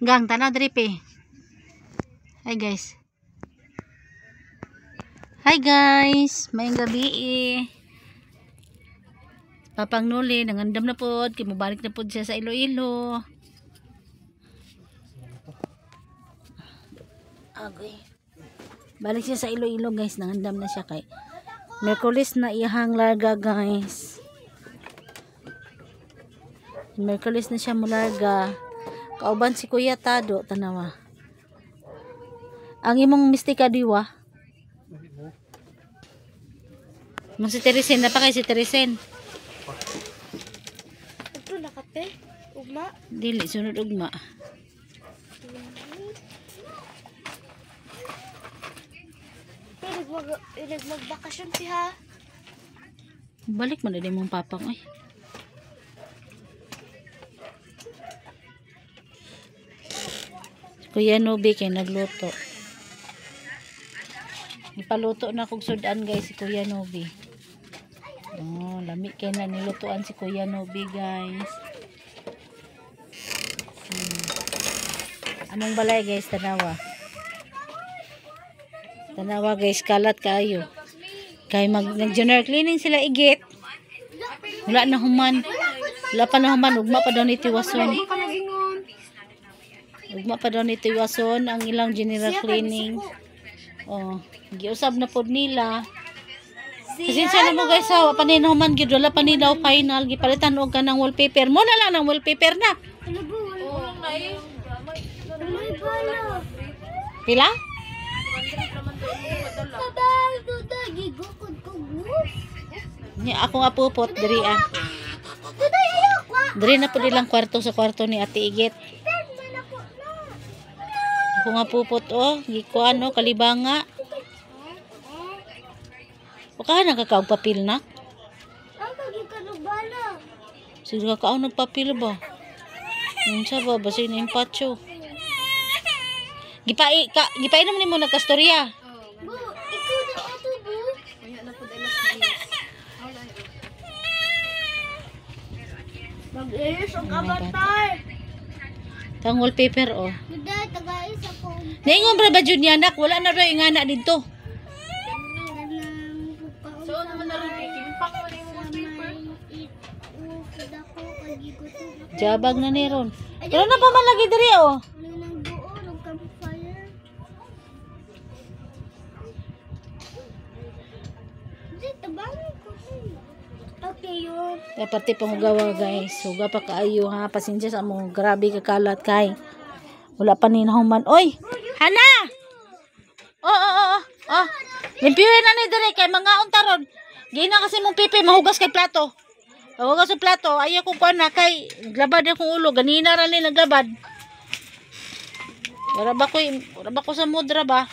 Gang tanaw diri pe. Hi guys. Hi guys, mayong gabi Papang Noli nangandam na pod, kay mobalik na pod siya sa Iloilo. Agoy. Balik siya sa Iloilo guys, nangandam na siya kay Merkulis na ihang larga guys. Merkulis na siya mularga. Kauban si Kuya Tado tanawa. Ang imong mistika diwa. Mang si Teresen na pa kay si Teresen. Ito nakate. Ugma. Dili sunod ugma. Magbakasyon siya. Balik mo na din mong papang ay. Kuya Nobi kay nagluto. Ipaluto na kog sudan guys si Kuya Nobi. Oh, lami kay na nilutuan si Kuya Nobi guys. Among balay guys tanawa. Tanawa guys kalat kaayo. Kay nag-general cleaning sila igit. Wala na human. Wala pa na human ugma pa daw ni tiwason. Ugma pa daw ni tiwason ang ilang general cleaning. Oh, giusab na pod nila. Pasensya na mo guys ha, wa pa ni nahuman gid wala pa ni daw final gipalitan og kanang wallpaper. Mo na lang ng wallpaper na. Pila? Nya ako nga pupot diri ah. Diri na pud ilang kwarto sa kwarto ni Ate Igit. Ako nga pupot oh, gikuan no kalibanga. Baka nagkakaog papel na. Sige kakao nagpapil ba? Unsa ba basi ni empacho? Gipainom nimo nagkastorya. Mag-iis ang kabatay. Tang wallpaper oh. Daday tagais ako. Ningon ra ba jud ni anak wala na ra yung anak dito. So naman na rin kimpang mo yung wallpaper. Jabag na ni ron. Pero na pa man lagi diri oh. Dapat pangugawa guys. Huga pa kaayo ha. Pasensya sa mo. Grabe kakalat kay. Wala pa ni nahuman. Oy! Hana! Oh. Limpiyon na ni dire kay mga untaron. Gina kasi mong pipi mahugas kay plato. Mahugas sa plato. Ayaw ko kuan na kay naglabad akong ulo. Ganina ra ni naglabad. Wala ba ko sa mudra ba?